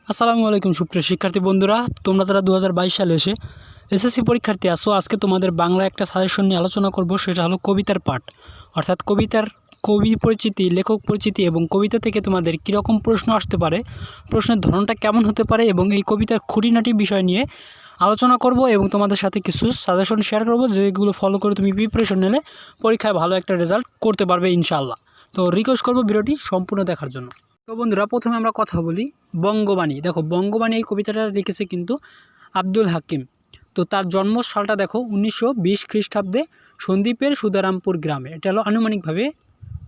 আসসালামু আলাইকুম সুপ্রিয় শিক্ষার্থী বন্ধুরা, তোমরা যারা 2022 সালে এসে এসএসসি পরীক্ষার্থী আসো, আজকে তোমাদের বাংলা একটা সাজেশন নিয়ে আলোচনা করব। সেটা হলো কবিতার পাঠ, অর্থাৎ কবিতার কবি পরিচিতি, লেখক পরিচিতি এবং কবিতা থেকে তোমাদের কীরকম প্রশ্ন আসতে পারে, প্রশ্নের ধরনটা কেমন হতে পারে এবং এই কবিতার খুঁটিনাটি বিষয় নিয়ে আলোচনা করব এবং তোমাদের সাথে কিছু সাজেশন শেয়ার করব, যেগুলো ফলো করে তুমি প্রিপারেশন নিলে পরীক্ষায় ভালো একটা রেজাল্ট করতে পারবে ইনশাআল্লাহ। তো রিকোয়েস্ট করব ভিডিওটি সম্পূর্ণ দেখার জন্য। তো বন্ধুরা, প্রথমে আমরা কথা বলি বঙ্গবাণী। দেখো, বঙ্গবাণী এই কবিতাটা লিখেছে কিন্তু আব্দুল হাকিম। তো তার জন্মসালটা দেখো 1920 খ্রিস্টাব্দে সন্দ্বীপের সুদারামপুর গ্রামে। এটা হলো আনুমানিকভাবে,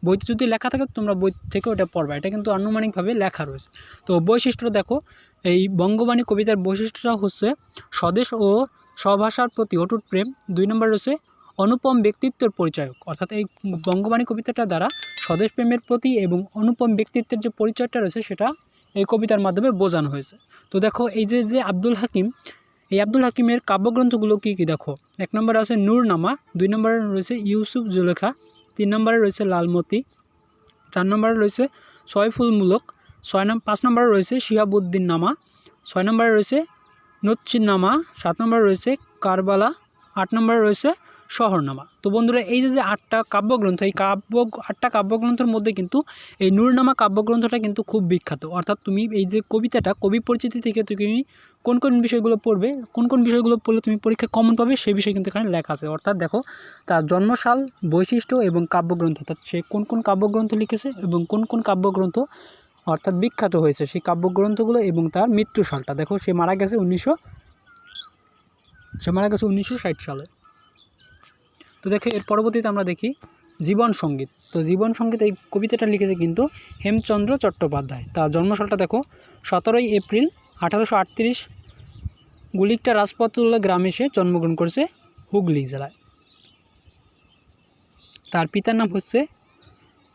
বইতে যদি লেখা থাকে তোমরা বই থেকে ওটা পড়বা, এটা কিন্তু আনুমানিকভাবে লেখা রয়েছে। তো বৈশিষ্ট্য দেখো, এই বঙ্গবাণী কবিতার বৈশিষ্ট্যটা হচ্ছে স্বদেশ ও স্বভাষার প্রতি অটুট প্রেম। 2 নম্বর রয়েছে অনুপম ব্যক্তিত্বের পরিচয়ক, অর্থাৎ এই বঙ্গবাণী কবিতাটা দ্বারা স্বদেশ প্রেমের প্রতি এবং অনুপম ব্যক্তিত্বের যে পরিচয়টা রয়েছে সেটা এই কবিতার মাধ্যমে বোঝানো হয়েছে। তো দেখো, এই যে আব্দুল হাকিম, এই আব্দুল হাকিমের কাব্যগ্রন্থগুলো কী কী দেখো। 1 নম্বরে আছে নূরনামা, 2 নম্বরে রয়েছে ইউসুফ জুলেখা, 3 নম্বরে রয়েছে লালমতি, 4 নম্বরে রয়েছে সয়ফুলমূলক, 5 নম্বরে রয়েছে শিহাবুদ্দিন নামা, 6 নম্বরে রয়েছে নচ্চিন নামা, 7 নম্বরে রয়েছে কারবালা, 8 নম্বরে রয়েছে শহরনামা। তো বন্ধুরা, এই যে 8টা কাব্যগ্রন্থ, এই 8টা কাব্যগ্রন্থের মধ্যে কিন্তু এই নূরনামা কাব্যগ্রন্থটা কিন্তু খুব বিখ্যাত। অর্থাৎ তুমি এই যে কবিতাটা, কবি পরিচিতি থেকে তুমি কোন কোন বিষয়গুলো পড়বে, কোন কোন বিষয়গুলো পড়লে তুমি পরীক্ষা কমন পাবে সেই বিষয় কিন্তু এখানে লেখা আছে। অর্থাৎ দেখো, তার জন্মসাল, বৈশিষ্ট্য এবং কাব্যগ্রন্থ, অর্থাৎ সে কোন কোন কাব্যগ্রন্থ লিখেছে এবং কোন কোন কাব্যগ্রন্থ অর্থাৎ বিখ্যাত হয়েছে সেই কাব্যগ্রন্থগুলো, এবং তার মৃত্যুসালটা দেখো, সে মারা গেছে 1960 সালে। তো দেখো, এর পরবর্তীতে আমরা দেখি জীবন সঙ্গীত। তো জীবন সঙ্গীত এই কবিতাটা লিখেছে কিন্তু হেমচন্দ্র চট্টোপাধ্যায়। তার জন্মসালটা দেখো 17 এপ্রিল 1838, গুলিকটা রাজপথুল্লা গ্রামে সে জন্মগ্রহণ করেছে হুগলি জেলায়। তার পিতার নাম হচ্ছে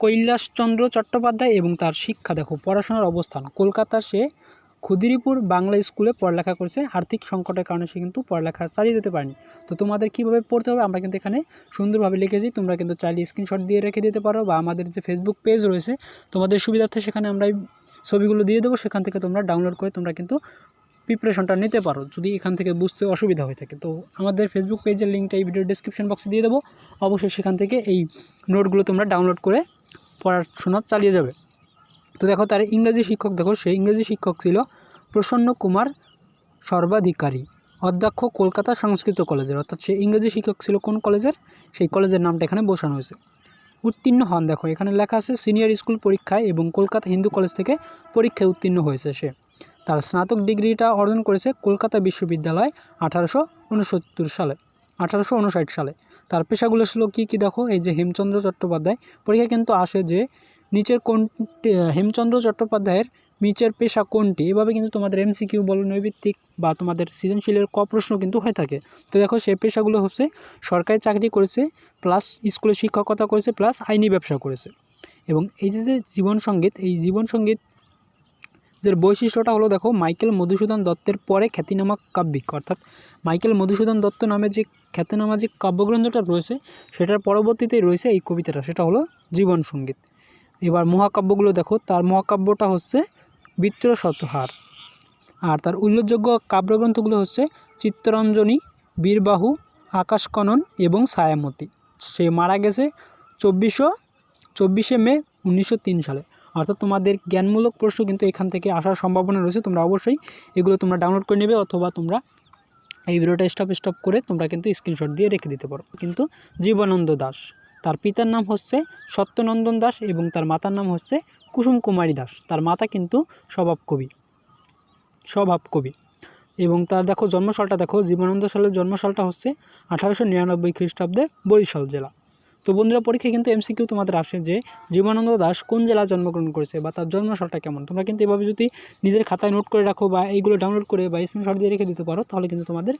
কৈলাসচন্দ্র চট্টোপাধ্যায় এবং তার শিক্ষা দেখো, পড়াশোনার অবস্থান কলকাতার সে ক্ষুদিরাপুর বাংলা স্কুলে পড়ালেখা করেছে। আর্থিক সংকটের কারণে সে কিন্তু পড়ালেখা চালিয়ে যেতে পারেনি। তো তোমাদের কীভাবে পড়তে হবে আমরা কিন্তু এখানে সুন্দরভাবে লিখেছি, তোমরা কিন্তু চাইলে স্ক্রিনশট দিয়ে রেখে দিতে পারো, বা আমাদের যে ফেসবুক পেজ রয়েছে তোমাদের সুবিধার্থে সেখানে আমরা এই ছবিগুলো দিয়ে দেবো, সেখান থেকে তোমরা ডাউনলোড করে তোমরা কিন্তু প্রিপারেশনটা নিতে পারো যদি এখান থেকে বুঝতে অসুবিধা হয়ে থাকে। তো আমাদের ফেসবুক পেজের লিঙ্কটা এই ভিডিওর ডেসক্রিপশন বক্সে দিয়ে দেবো, অবশ্যই সেখান থেকে এই নোটগুলো তোমরা ডাউনলোড করে পড়াশোনা চালিয়ে যাবে। তো দেখো, তার ইংরেজি শিক্ষক দেখো, সেই ইংরেজি শিক্ষক ছিল প্রসন্ন কুমার সর্বাধিকারী, অধ্যক্ষ কলকাতা সংস্কৃত কলেজের। অর্থাৎ সে ইংরেজি শিক্ষক ছিল কোন কলেজের, সেই কলেজের নামটা এখানে বসানো হয়েছে। উত্তীর্ণ হন দেখো, এখানে লেখা আছে সিনিয়র স্কুল পরীক্ষায় এবং কলকাতা হিন্দু কলেজ থেকে পরীক্ষায় উত্তীর্ণ হয়েছে সে। তার স্নাতক ডিগ্রিটা অর্জন করেছে কলকাতা বিশ্ববিদ্যালয় 1859 সালে। তার পেশাগুলো ছিল কী কী দেখো, এই যে হেমচন্দ্র চট্টোপাধ্যায়, পরীক্ষা কিন্তু আসে যে নিচের কোনটি, হেমচন্দ্র চট্টোপাধ্যায়ের নিচের পেশা কোনটি, এভাবে কিন্তু তোমাদের এমসিকিউ বলো, নৈবিত্তিক বা তোমাদের সৃজনশীলের প্রশ্ন কিন্তু হয়ে থাকে। তো দেখো, সেই পেশাগুলো হচ্ছে সরকারি চাকরি করেছে, প্লাস স্কুলে শিক্ষকতা করেছে, প্লাস আইনি ব্যবসা করেছে। এবং এই যে জীবন সঙ্গীত, এই জীবন সঙ্গীত যে বৈশিষ্ট্যটা হলো দেখো, মাইকেল মধুসূদন দত্তের পরে খ্যাতিনামা কাব্যিক, অর্থাৎ মাইকেল মধুসূদন দত্ত নামে যে খ্যাতিনামা যে কাব্যগ্রন্থটা রয়েছে সেটার পরবর্তীতেই রয়েছে এই কবিতাটা, সেটা হলো জীবন সঙ্গীত। এবার মহাকাব্যগুলো দেখো, তার মহাকাব্যটা হচ্ছে বৃত্রশতহার, আর তার উল্লেখযোগ্য কাব্যগ্রন্থগুলো হচ্ছে চিত্তরঞ্জনী, বীরবাহু, আকাশকণন এবং ছায়ামতি। সে মারা গেছে 24 মে 1903 সালে। অর্থাৎ তোমাদের জ্ঞানমূলক প্রশ্ন কিন্তু এখান থেকে আসার সম্ভাবনা রয়েছে। তোমরা অবশ্যই এগুলো তোমরা ডাউনলোড করে নেবে, অথবা তোমরা এই ভিডিওটা স্টপ করে তোমরা কিন্তু স্ক্রিনশট দিয়ে রেখে দিতে পারো। কিন্তু জীবনানন্দ দাশ, তার পিতার নাম হচ্ছে সত্যনন্দন দাস এবং তার মাতার নাম হচ্ছে কুসুম কুমারী দাস। তার মাতা কিন্তু স্বভাব কবি। এবং তার দেখো জন্মসালটা দেখো, জীবনানন্দ সালের জন্মসালটা হচ্ছে 1899 খ্রিস্টাব্দে বরিশাল জেলা। তো বন্ধুরা, পরীক্ষায় কিন্তু এমসিকিউ তোমাদের আসে যে জীবনানন্দ দাস কোন জেলায় জন্মগ্রহণ করেছে বা তার জন্মসালটা কেমন। তোমরা কিন্তু এভাবে যদি নিজের খাতায় নোট করে রাখো বা এইগুলো ডাউনলোড করে বা স্ক্রিনশট দিয়ে রেখে দিতে পারো, তাহলে কিন্তু তোমাদের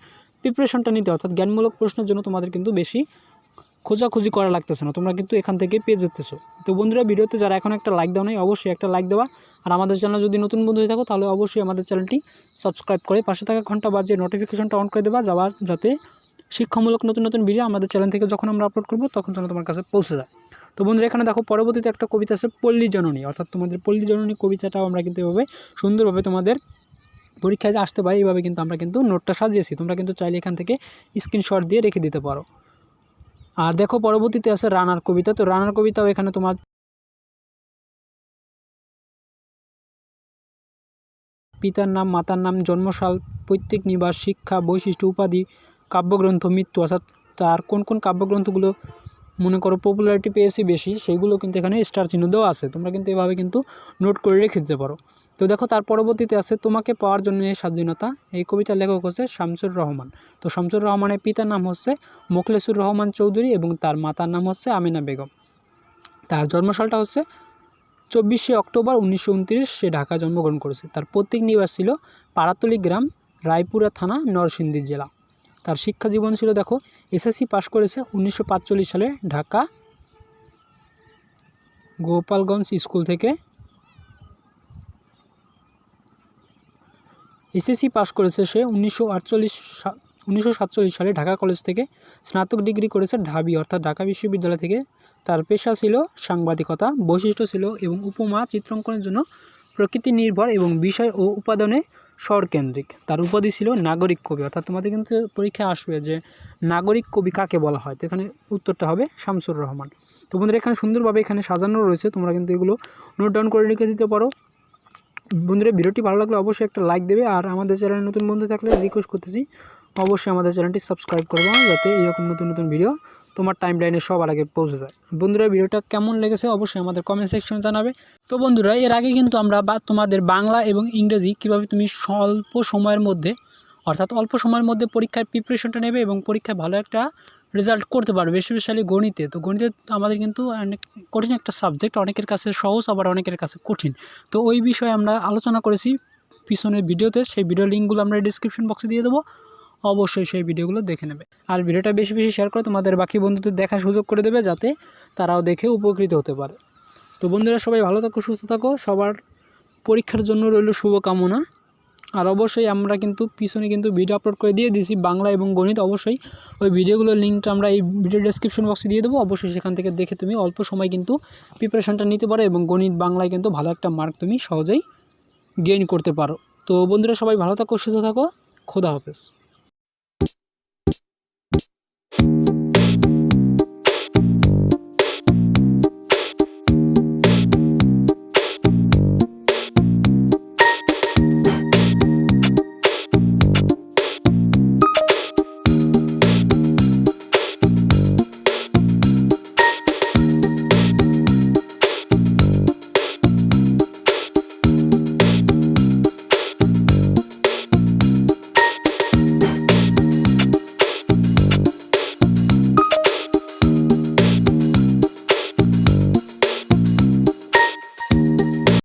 প্রিপারেশনটা নিতে, অর্থাৎ জ্ঞানমূলক প্রশ্নের জন্য তোমাদের কিন্তু বেশি খোঁজাখুঁজি করা লাগতেছে না, তোমরা কিন্তু এখান থেকে পেয়ে যেতেছো। তো বন্ধুরা, ভিডিওতে যারা এখন একটা লাইক দাও নাই, অবশ্যই একটা লাইক দেওয়া, আর আমাদের চ্যানেল যদি নতুন বন্ধু হয়ে থাকো তাহলে অবশ্যই আমাদের চ্যানেলটি সাবস্ক্রাইব করে পাশে থাকা ঘন্টা বাজিয়ে নোটিফিকেশনটা অন করে দেবা, যাতে শিক্ষামূলক নতুন নতুন ভিডিও আমাদের চ্যানেল থেকে যখন আমরা আপলোড করবো তখন যেন তোমার কাছে পৌঁছে যায়। তো বন্ধুরা, এখানে দেখো পরবর্তীতে একটা কবিতা আছে পল্লী জননী, অর্থাৎ তোমাদের পল্লী জননী কবিতাটাও আমরা কিন্তু এভাবে সুন্দরভাবে তোমাদের পরীক্ষায় যে আসতে পারে এইভাবে কিন্তু আমরা কিন্তু নোটটা সাজিয়েছি। তোমরা কিন্তু চাইলে এখান থেকে স্ক্রিনশট দিয়ে রেখে দিতে পারো। আর দেখো পরবর্তীতে আছে রানার কবিতা। তো রানার কবিতাও এখানে তোমার পিতার নাম, মাতার নাম, জন্মসাল, পৈতৃক নিবাস, শিক্ষা, বৈশিষ্ট্য, উপাধি, কাব্যগ্রন্থ, মৃত্যু, অর্থাৎ তার কোন কোন কাব্যগ্রন্থগুলো মনে করো পপুলারিটি পেয়েছে বেশি, সেইগুলো কিন্তু এখানে স্টার চিহ্ন দেওয়া আছে। তোমরা কিন্তু এভাবে কিন্তু নোট করে রেখে দিতে পারো। তো দেখো তার পরবর্তীতে আছে তোমাকে পাওয়ার জন্য এই স্বাধীনতা। এই কবিতার লেখক হচ্ছে শামসুর রহমান। তো শামসুর রহমানের পিতার নাম হচ্ছে মোখলেসুর রহমান চৌধুরী এবং তার মাতার নাম হচ্ছে আমিনা বেগম। তার জন্মসালটা হচ্ছে 24শে অক্টোবর 1929, সে ঢাকা জন্মগ্রহণ করেছে। তার পৈতৃক নিবাস ছিল পাড়াতলী গ্রাম, রায়পুরা থানা, নরসিংদী জেলা। তার শিক্ষা জীবন ছিল দেখো এসএসসি পাশ করেছে 1945 সালে ঢাকা গোপালগঞ্জ স্কুল থেকে। এসএসসি পাশ করেছে সে 1947 সালে ঢাকা কলেজ থেকে। স্নাতক ডিগ্রি করেছে ঢাবি অর্থাৎ ঢাকা বিশ্ববিদ্যালয় থেকে। তার পেশা ছিল সাংবাদিকতা। বৈশিষ্ট্য ছিল এবং উপমা চিত্রাঙ্কনের জন্য প্রকৃতি নির্ভর এবং বিষয় ও উপাদানে স্বরকেন্দ্রিক। তার উপাধি ছিল নাগরিক কবি। অর্থাৎ তোমাদের কিন্তু পরীক্ষায় আসবে যে নাগরিক কবি কাকে বলা হয়, তো এখানে উত্তরটা হবে শামসুর রহমান। তো বন্ধুরা এখানে সুন্দরভাবে এখানে সাজানো রয়েছে, তোমরা কিন্তু এগুলো নোট ডাউন করে রেখে দিতে পারো। বন্ধুরা ভিডিওটি ভালো লাগলে অবশ্যই একটা লাইক দেবে, আর আমাদের চ্যানেলে নতুন বন্ধু থাকলে রিকোয়েস্ট করতেছি অবশ্যই আমাদের চ্যানেলটি সাবস্ক্রাইব করবো, যাতে এরকম নতুন নতুন ভিডিও তোমার টাইম লাইনে সবার আগে পৌঁছে যায়। বন্ধুরা ভিডিওটা কেমন লেগেছে অবশ্যই আমাদের কমেন্ট সেকশনে জানাবে। তো বন্ধুরা এর আগে কিন্তু আমরা তোমাদের বাংলা এবং ইংরেজি কীভাবে তুমি স্বল্প সময়ের মধ্যে অর্থাৎ অল্প সময়ের মধ্যে পরীক্ষার প্রিপারেশনটা নেবে এবং পরীক্ষায় ভালো একটা রেজাল্ট করতে পারবে, স্পেশালি গণিতে। তো গণিতে আমাদের কিন্তু অনেক কঠিন একটা সাবজেক্ট, অনেকের কাছে সহজ আবার অনেকের কাছে কঠিন। তো ওই বিষয়ে আমরা আলোচনা করেছি পিছনের ভিডিওতে, সেই ভিডিও লিঙ্কগুলো আমরা ডিসক্রিপশন বক্সে দিয়ে দেবো, অবশ্যই সেই ভিডিওগুলো দেখে নেবে। আর ভিডিওটা বেশি বেশি শেয়ার করে তোমাদের বাকি বন্ধুদের দেখার সুযোগ করে দেবে, যাতে তারাও দেখে উপকৃত হতে পারে। তো বন্ধুরা সবাই ভালো থাকো, সুস্থ থাকো, সবার পরীক্ষার জন্য রইল শুভকামনা। আর অবশ্যই আমরা কিন্তু পিছনে কিন্তু ভিডিও আপলোড করে দিয়ে দিয়েছি বাংলা এবং গণিত, অবশ্যই ওই ভিডিওগুলোর লিঙ্কটা আমরা এই ভিডিও ডেসক্রিপশন বক্সে দিয়ে দেবো। অবশ্যই সেখান থেকে দেখে তুমি অল্প সময় কিন্তু প্রিপারেশনটা নিতে পারো এবং গণিত বাংলায় কিন্তু ভালো একটা মার্ক তুমি সহজেই গেইন করতে পারো। তো বন্ধুরা সবাই ভালো থাকো, সুস্থ থাকো, খোদা হাফেজ।